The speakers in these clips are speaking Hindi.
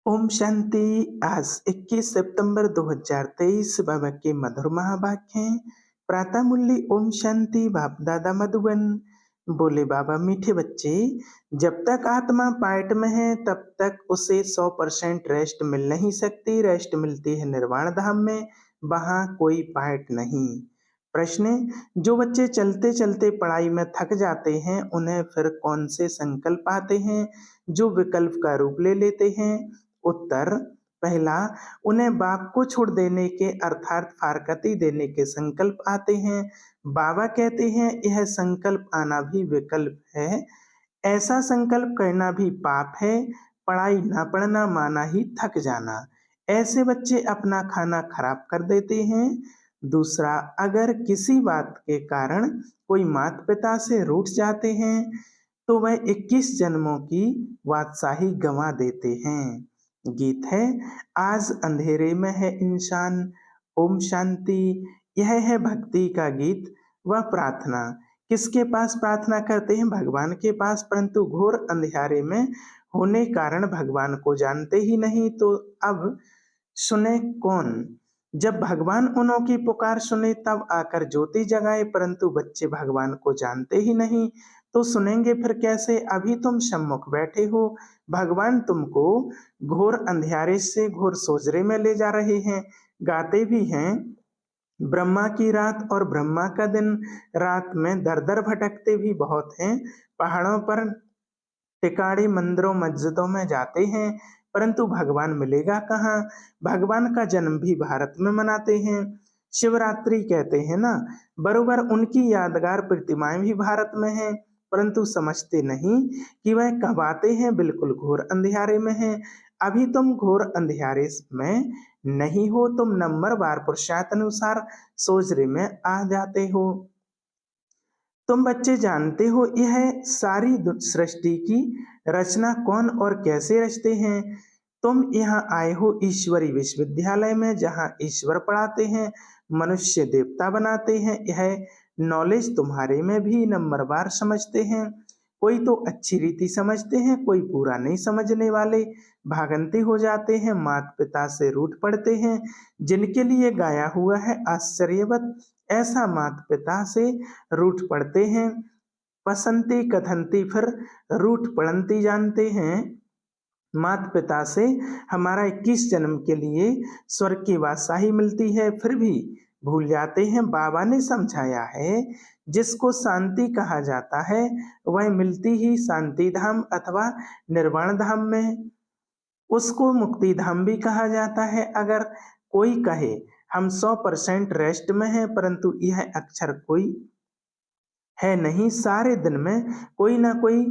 ओम शांति। आज 21 सितंबर 2023 बाबा के मधुर महावाक्य हैं। प्रातः मुरली ओम शांति। बाप दादा मधुबन। बोले बाबा, मीठे बच्चे, जब तक आत्मा पाइट में है तब तक उसे 100% रेस्ट मिल नहीं सकती। रेस्ट मिलती है निर्वाण धाम में, वहाँ कोई पाइट नहीं। प्रश्न: जो बच्चे चलते चलते पढ़ाई में थक जाते हैं उन्हें फिर कौन से संकल्प आते हैं जो विकल्प का रूप ले लेते हैं? उत्तर: पहला, उन्हें बाप को छोड़ देने के अर्थात फारकती देने के संकल्प आते हैं। बाबा कहते हैं यह संकल्प आना भी विकल्प है। ऐसा संकल्प करना भी पाप है। पढ़ाई ना पढ़ना माना ही थक जाना। ऐसे बच्चे अपना खाना खराब कर देते हैं। दूसरा, अगर किसी बात के कारण कोई माता पिता से रूठ जाते हैं तो वह 21 जन्मों की बादशाही गंवा देते हैं। गीत है: आज अंधेरे में है इंसान। ओम शांति। यह है भक्ति का गीत व प्रार्थना। किसके पास प्रार्थना करते हैं? भगवान के पास, परंतु घोर अंधेरे में होने कारण भगवान को जानते ही नहीं। तो अब सुने कौन? जब भगवान उन्हों की पुकार सुने तब आकर ज्योति जगाए, परंतु बच्चे भगवान को जानते ही नहीं तो सुनेंगे फिर कैसे? अभी तुम सम्मुख बैठे हो, भगवान तुमको घोर अंधियारे से घोर सोजरे में ले जा रहे हैं। गाते भी हैं: ब्रह्मा की रात और ब्रह्मा का दिन, रात में दर दर भटकते भी बहुत हैं। पहाड़ों पर टिकाड़े मंदिरों मस्जिदों में जाते हैं, परंतु भगवान मिलेगा कहाँ? भगवान का जन्म भी भारत में मनाते हैं। शिवरात्रि कहते हैं ना, बरोबर उनकी यादगार प्रतिमाएं भी भारत में हैं, परंतु समझते नहीं कि वह कब आते हैं। बिल्कुल घोर अंधियारे में हैं। अभी तुम घोर अंधियारे में नहीं हो, तुम नंबरवार पुरुषार्थानुसार सोजरे में आ जाते हो। तुम बच्चे जानते हो यह सारी सृष्टि की रचना कौन और कैसे रचते हैं? तुम यहाँ आए हो ईश्वरी विश्वविद्यालय में, जहाँ ईश्वर पढ़ाते हैं, मनुष्य देवता बनाते हैं। यह नॉलेज तुम्हारे में भी नंबरवार समझते हैं। कोई तो अच्छी रीति समझते हैं, कोई पूरा नहीं समझने वाले भागंती हो जाते हैं, माता पिता से रूठ पड़ते हैं। जिनके लिए गाया हुआ है आश्चर्यवत, ऐसा माता पिता से रूठ पड़ते हैं। पसंती कथंती फिर रूठ पड़ंती जानते हैं। माता पिता से हमारा 21 जन्म के लिए स्वर्ग की बादशाही मिलती है, फिर भी भूल जाते हैं। बाबा ने समझाया है, जिसको शांति कहा जाता है वह मिलती ही शांति धाम अथवा निर्वाण धाम में, उसको मुक्ति धाम भी कहा जाता है। अगर कोई कहे हम 100% रेस्ट में हैं, परंतु यह अक्षर कोई है नहीं। सारे दिन में कोई ना कोई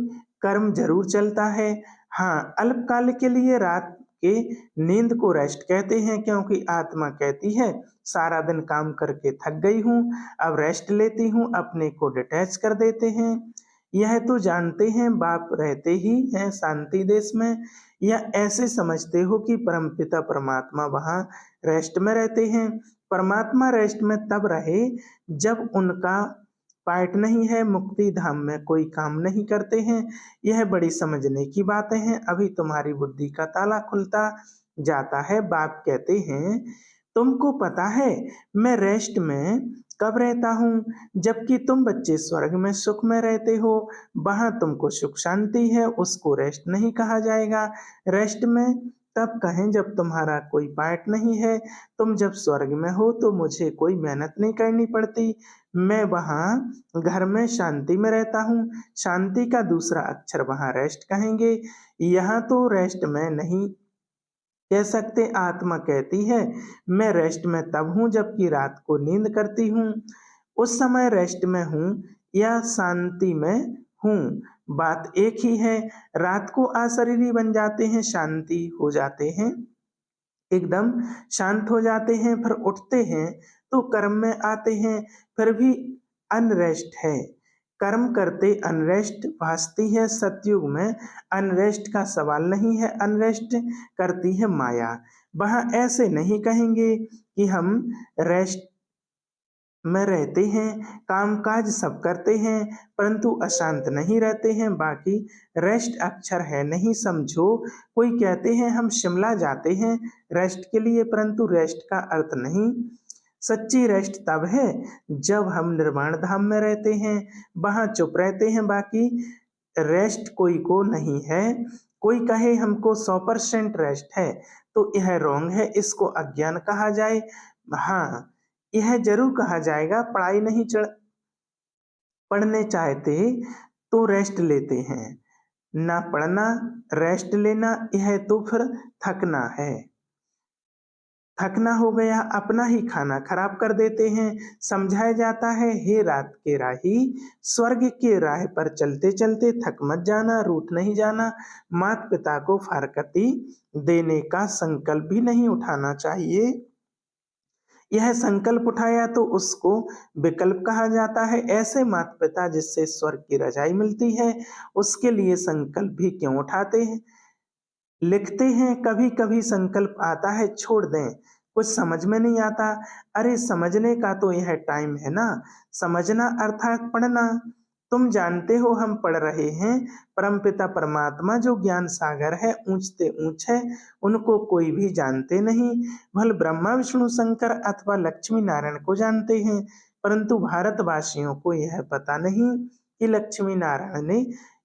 कर्म जरूर चलता है। हाँ, अल्पकाल के लिए रात के नींद को रेस्ट कहते हैं, क्योंकि आत्मा कहती है सारा दिन काम करके थक गई हूँ, अब रेस्ट लेती हूँ, अपने को डिटैच कर देते हैं। यह तो जानते हैं बाप रहते ही हैं शांति देश में, या ऐसे समझते हो कि परमपिता परमात्मा वहाँ रेस्ट में रहते हैं? परमात्मा रेस्ट में तब रहे जब उनका पार्ट नहीं है, मुक्ति धाम में कोई काम नहीं करते हैं। यह बड़ी समझने की बातें हैं। अभी तुम्हारी बुद्धि का ताला खुलता जाता है। बाप कहते हैं तुमको पता है मैं रेस्ट में कब रहता हूँ? जबकि तुम बच्चे स्वर्ग में सुख में रहते हो, वहां तुमको सुख शांति है, उसको रेस्ट नहीं कहा जाएगा। रेस्ट में तब कहें जब तुम्हारा कोई पार्ट नहीं है। तुम जब स्वर्ग में हो तो मुझे कोई मेहनत नहीं करनी पड़ती, मैं वहाँ घर में शांति में रहता हूँ। शांति का दूसरा अक्षर वहाँ रेस्ट कहेंगे। यहाँ तो रेस्ट में नहीं कह सकते। आत्मा कहती है मैं रेस्ट में तब हूँ जबकि रात को नींद करती हूँ। उस समय रेस्ट में हूँ या शांति में हूँ, बात एक ही है। रात को अशरीरी बन जाते हैं, शांति हो जाते हैं, एकदम शांत हो जाते हैं, फिर उठते हैं तो कर्म में आते हैं, फिर भी अनरेस्ट है। कर्म करते अनरेस्ट भासती है। सतयुग में अनरेस्ट का सवाल नहीं है, अनरेस्ट करती है माया। वहां ऐसे नहीं कहेंगे कि हम रेस्ट में रहते हैं, कामकाज सब करते हैं, परंतु अशांत नहीं रहते हैं। बाकी रेस्ट अक्षर है नहीं समझो। कोई कहते हैं हम शिमला जाते हैं रेस्ट के लिए, परंतु रेस्ट का अर्थ नहीं। सच्ची रेस्ट तब है जब हम निर्वाण धाम में रहते हैं, वहाँ चुप रहते हैं। बाकी रेस्ट कोई को नहीं है। कोई कहे हमको 100% रेस्ट है तो यह रॉन्ग है, इसको अज्ञान कहा जाए। हाँ, यह जरूर कहा जाएगा, पढ़ने चाहते तो रेस्ट लेते हैं, ना पढ़ना रेस्ट लेना, यह तो फिर थकना है। थकना हो गया, अपना ही खाना खराब कर देते हैं। समझाया जाता है, हे रात के राही, स्वर्ग के राह पर चलते चलते थक मत जाना, रूठ नहीं जाना। माता पिता को फारकती देने का संकल्प भी नहीं उठाना चाहिए। यह संकल्प उठाया तो उसको विकल्प कहा जाता है। ऐसे माता पिता जिससे स्वर्ग की रजाई मिलती है, उसके लिए संकल्प भी क्यों उठाते हैं, लिखते हैं। कभी कभी संकल्प आता है छोड़ दें, कुछ समझ में नहीं आता। अरे समझने का तो यह टाइम है ना, समझना अर्थात पढ़ना। तुम जानते हो हम पढ़ रहे हैं, परमपिता परमात्मा जो ज्ञान सागर है, ऊंचते ऊंच है, उनको कोई भी जानते नहीं। भले ब्रह्मा विष्णु शंकर अथवा लक्ष्मी नारायण को जानते हैं, परंतु भारतवासियों को यह पता नहीं कि लक्ष्मी नारायण ने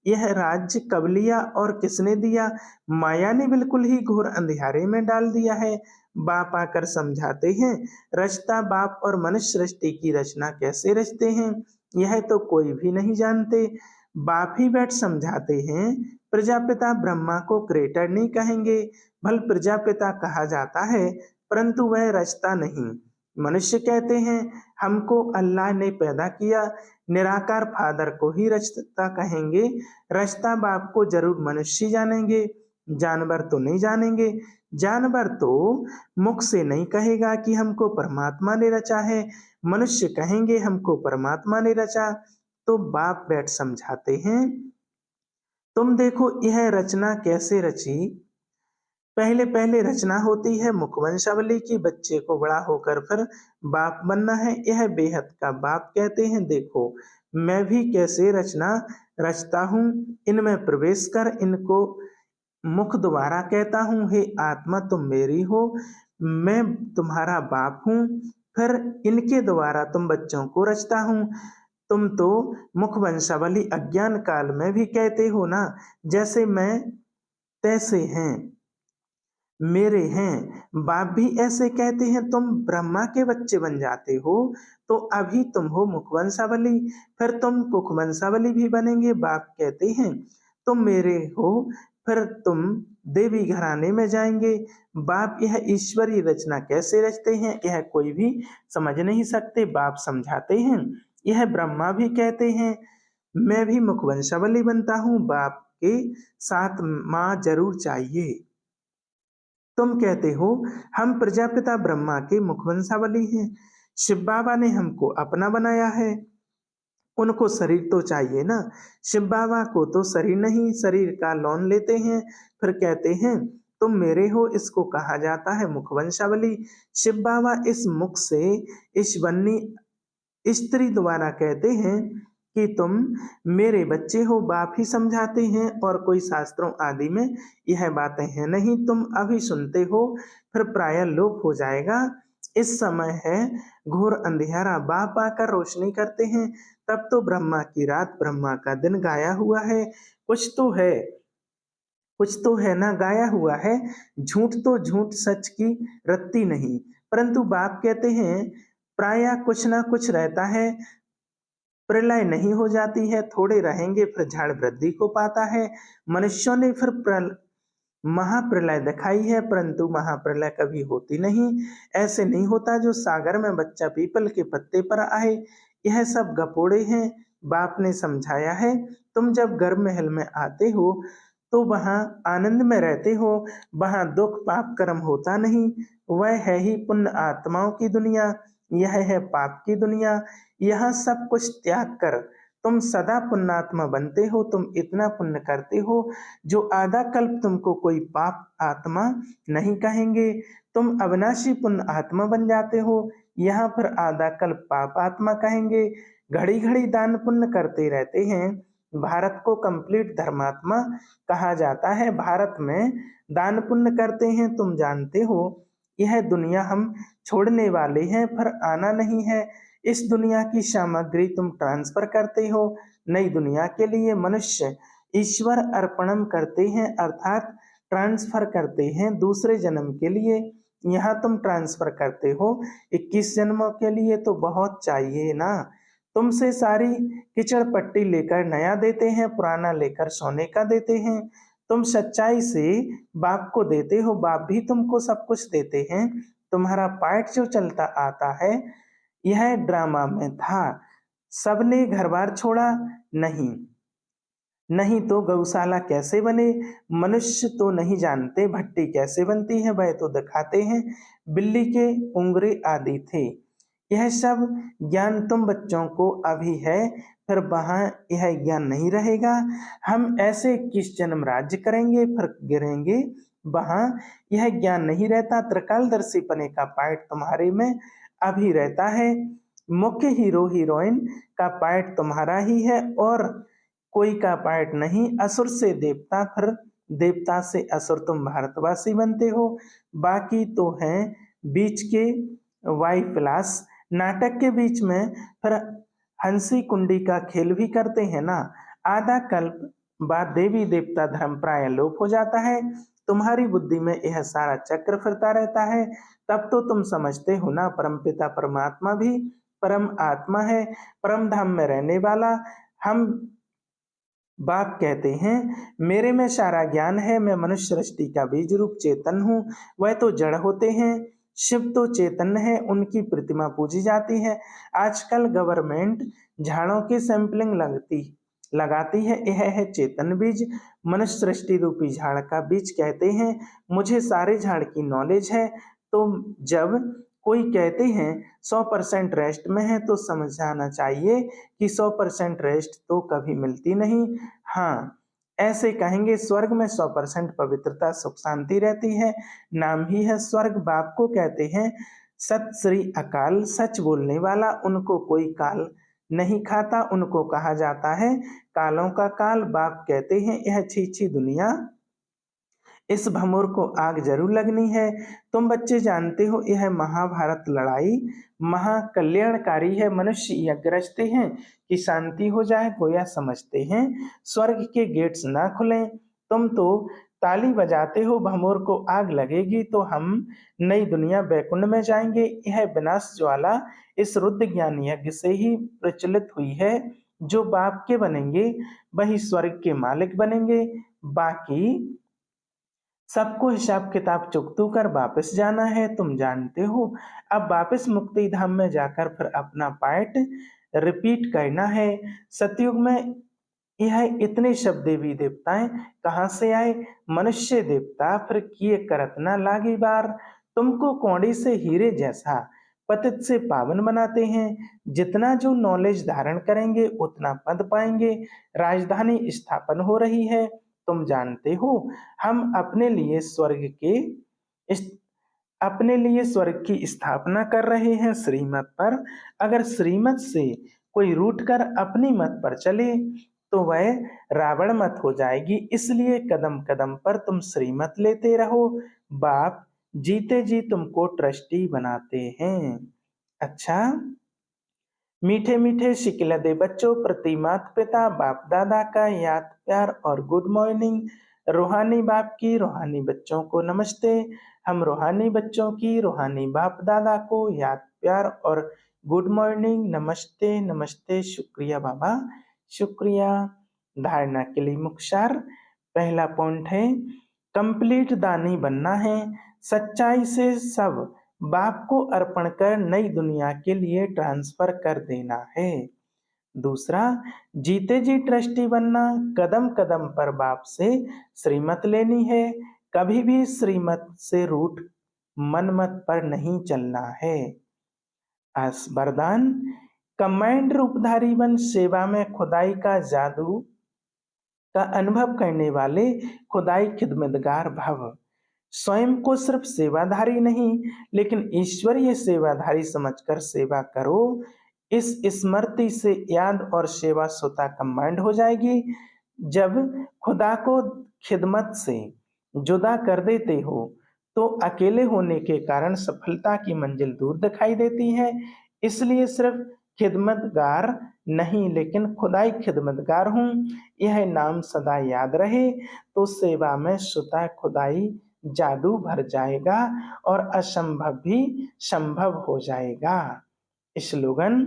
यह राज्य कब लिया और किसने दिया। माया ने बिल्कुल ही घोर अंधियारे में डाल दिया है। बाप आकर समझाते हैं, रचता बाप और मनुष्य सृष्टि की रचना कैसे रचते हैं, यह तो कोई भी नहीं जानते। बाप ही बैठ समझाते हैं। प्रजापिता ब्रह्मा को क्रिएटर नहीं कहेंगे, भल प्रजापिता कहा जाता है, परंतु वह रचता नहीं। मनुष्य कहते हैं हमको अल्लाह ने पैदा किया, निराकार फादर को ही रचता कहेंगे। रचता बाप को जरूर मनुष्य जानेंगे, जानवर तो नहीं जानेंगे। जानवर तो मुख से नहीं कहेगा कि हमको परमात्मा ने रचा है, मनुष्य कहेंगे हमको परमात्मा ने रचा। तो बाप बैठ समझाते हैं, तुम देखो यह रचना कैसे रची। पहले पहले रचना होती है मुखवंशावली की, बच्चे को बड़ा होकर फिर बाप बनना है, यह बेहद का बाप कहते हैं। देखो मैं भी कैसे रचना रचता हूँ, इनमें प्रवेश कर इनको मुख द्वारा कहता हूँ, हे आत्मा तुम मेरी हो, मैं तुम्हारा बाप हूँ। फिर इनके द्वारा तुम बच्चों को रचता हूँ। तुम तो मुख वंशावली अज्ञान काल में भी कहते हो ना, जैसे मैं तैसे हैं, मेरे हैं। बाप भी ऐसे कहते हैं, तुम ब्रह्मा के बच्चे बन जाते हो तो अभी तुम हो मुखवंशावली, फिर तुम मुखवंशावली भी बनेंगे। बाप कहते हैं तुम मेरे हो, फिर तुम देवी घराने में जाएंगे। बाप यह ईश्वरी रचना कैसे रचते हैं, यह कोई भी समझ नहीं सकते। बाप समझाते हैं, यह ब्रह्मा भी कहते हैं मैं भी मुखवंशावली बनता हूँ, बाप के साथ माँ जरूर चाहिए। तुम कहते हो हम प्रजापिता ब्रह्मा के मुखवंशावली हैं, शिव बाबा ने हमको अपना बनाया है, उनको शरीर तो चाहिए ना। शिव बाबा को तो शरीर नहीं, शरीर का लोन लेते हैं, फिर कहते हैं तुम मेरे हो, इसको कहा जाता है मुखवंशावली। शिव बाबा इस मुख से इस बन्नी स्त्री द्वारा कहते हैं कि तुम मेरे बच्चे हो। बाप ही समझाते हैं, और कोई शास्त्रों आदि में यह बातें हैं नहीं, तुम अभी सुनते हो फिर प्राय लोप हो जाएगा। इस समय है घोर अंधेरा, बाप आकर रोशनी करते हैं। तब तो ब्रह्मा की रात ब्रह्मा का दिन गाया हुआ है, कुछ तो है, कुछ तो है ना गाया हुआ है। झूठ तो झूठ सच की रत्ती नहीं, परंतु बाप कहते हैं प्राय कुछ ना कुछ रहता है। प्रलय नहीं हो जाती है, थोड़े रहेंगे फिर झाड़ वृद्धि को पाता है। मनुष्यों ने फिर महाप्रलय दिखाई है, परंतु महाप्रलय कभी होती नहीं। ऐसे नहीं होता जो सागर में बच्चा पीपल के पत्ते पर आए, यह सब गपोड़े हैं। बाप ने समझाया है, तुम जब गर्भ महल में आते हो तो वहाँ आनंद में रहते हो, वहाँ दुख पाप कर्म होता नहीं। वह है ही पुण्य आत्माओं की दुनिया, यह है पाप की दुनिया। यहाँ सब कुछ त्याग कर तुम सदा पुण्यात्मा बनते हो। तुम इतना पुण्य करते हो जो आधा कल्प तुमको कोई पाप आत्मा नहीं कहेंगे। तुम अविनाशी पुण्य आत्मा बन जाते हो। यहाँ पर आधा कल्प पाप आत्मा कहेंगे। घड़ी घड़ी दान पुण्य करते रहते हैं। भारत को कंप्लीट धर्मात्मा कहा जाता है। भारत में दान पुण्य करते हैं। तुम जानते हो यह दुनिया हम छोड़ने वाले हैं, पर आना नहीं है। इस दुनिया की सामग्री तुम ट्रांसफर करते हो नई दुनिया के लिए। मनुष्य ईश्वर अर्पणम करते हैं, अर्थात ट्रांसफर करते हैं दूसरे जन्म के लिए। यहाँ तुम ट्रांसफर करते हो 21 जन्मों के लिए, तो बहुत चाहिए ना। तुमसे सारी किचड़ पट्टी लेकर नया देते हैं, पुराना लेकर सोने का देते हैं। तुम सच्चाई से बाप को देते हो, बाप भी तुमको सब कुछ देते हैं। तुम्हारा पार्ट जो चलता आता है यह ड्रामा में था। सबने घर बार छोड़ा नहीं, नहीं तो गौशाला कैसे बने। मनुष्य तो नहीं जानते भट्टी कैसे बनती है, वह तो दिखाते हैं। बिल्ली के उंगरे आदि थे। यह सब ज्ञान तुम बच्चों को अभी है, फिर वहां यह ज्ञान नहीं रहेगा। हम ऐसे 21 जन्म राज्य करेंगे, फिर गिरेंगे वहां यह ज्ञान नहीं रहता। त्रिकालदर्शी पने का पार्ट तुम्हारे में अभी रहता है। मुख्य हीरो हीरोइन का पार्ट तुम्हारा ही है और कोई का पार्ट नहीं। असुर से देवता, फिर देवता से असुर तुम भारतवासी बनते हो। बाकी तो हैं बीच के वाई प्लास नाटक के बीच में, फिर हंसी कुंडी का खेल भी करते हैं ना। आधा कल्प बाद देवी देवता धर्म प्राय लोप हो जाता है। तुम्हारी बुद्धि में यह सारा चक्र फिरता रहता है। तब तो तुम समझते हो ना, परमपिता परमात्मा भी परम आत्मा है, परम धाम में रहने वाला। हम बाप कहते हैं मेरे में सारा ज्ञान है, मैं मनुष्य सृष्टि का बीज रूप चेतन हूँ। वह तो जड़ होते हैं, शिव तो चेतन है, उनकी प्रतिमा पूजी जाती है। आजकल गवर्नमेंट झाड़ों की सैंपलिंग लगाती है, यह है चेतन बीज। मनुष्य सृष्टि रूपी झाड़ का बीज कहते हैं। मुझे सारे झाड़ की नॉलेज है। तो जब कोई कहते हैं 100% रेस्ट में है, तो समझ जाना चाहिए कि 100% रेस्ट तो कभी मिलती नहीं। हाँ, ऐसे कहेंगे स्वर्ग में 100% पवित्रता सुख शांति रहती है, नाम ही है स्वर्ग। बाप को कहते हैं सत श्री अकाल, सच बोलने वाला। उनको कोई काल नहीं खाता, उनको कहा जाता है कालों का काल। बाप कहते हैं यह छी दुनिया, इस भमोर को आग जरूर लगनी है। तुम बच्चे जानते हो यह महाभारत लड़ाई महाकल्याणकारी है। मनुष्य यज्ञ रचते हैं कि शांति हो जाए, गोया समझते हैं स्वर्ग के गेट्स ना खुलें। तुम तो ताली बजाते हो भमोर को आग लगेगी तो हम नई दुनिया बैकुंठ में जाएंगे। यह विनाश ज्वाला इस रुद्र ज्ञान यज्ञ से ही प्रचलित हुई है। जो बाप के बनेंगे वही स्वर्ग के मालिक बनेंगे। बाकी सबको हिसाब किताब चुकतू कर वापस जाना है, तुम जानते हो। अब वापस मुक्ति धाम में जाकर फिर अपना पार्ट रिपीट करना है। सतयुग में यह इतने शब्द देवी देवताएं कहाँ से आए। मनुष्य देवता फिर किए करत ना लागी बार। तुमको कौड़ी से हीरे जैसा पतित से पावन बनाते हैं। जितना जो नॉलेज धारण करेंगे उतना पद पाएंगे। राजधानी स्थापन हो रही है, तुम जानते हो। हम अपने लिए स्वर्ग की स्थापना कर रहे हैं श्रीमत पर। अगर श्रीमत से कोई रूठ कर अपनी मत पर चले तो वह रावण मत हो जाएगी। इसलिए कदम कदम पर तुम श्रीमत लेते रहो। बाप जीते जी तुमको ट्रस्टी बनाते हैं। अच्छा, मीठे मीठे शिकलदे बच्चों प्रति माता पिता बाप दादा का याद प्यार और गुड मॉर्निंग। रूहानी बाप की रूहानी बच्चों को नमस्ते। हम रूहानी बच्चों की रूहानी बाप दादा को याद प्यार और गुड मॉर्निंग। नमस्ते नमस्ते, शुक्रिया बाबा शुक्रिया। धारणा के लिए मुख्तार पहला पॉइंट है कंप्लीट दानी बनना है। सच्चाई से सब बाप को अर्पण कर नई दुनिया के लिए ट्रांसफर कर देना है। दूसरा, जीते जी ट्रस्टी बनना। कदम कदम पर बाप से श्रीमत लेनी है। कभी भी श्रीमत से रूठ मनमत पर नहीं चलना है। वरदान, कमांड रूपधारी बन सेवा में खुदाई का जादू का अनुभव करने वाले खुदाई खिदमतगार भव। स्वयं को सिर्फ सेवाधारी नहीं लेकिन ईश्वरीय सेवाधारी समझकर सेवा करो। इस स्मृति से याद और सेवा स्वतः कंबाइंड हो जाएगी। जब खुदा को खिदमत से जुदा कर देते हो तो अकेले होने के कारण सफलता की मंजिल दूर दिखाई देती है। इसलिए सिर्फ खिदमतगार नहीं लेकिन खुदाई खिदमतगार हूँ, यह नाम सदा याद रहे तो सेवा में स्वतः खुदाई जादू भर जाएगा और असंभव भी संभव हो जाएगा। स्लोगन,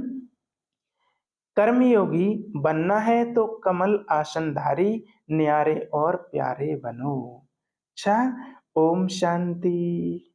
कर्मयोगी बनना है तो कमल आसनधारी न्यारे और प्यारे बनो। अच्छा, ओम शांति।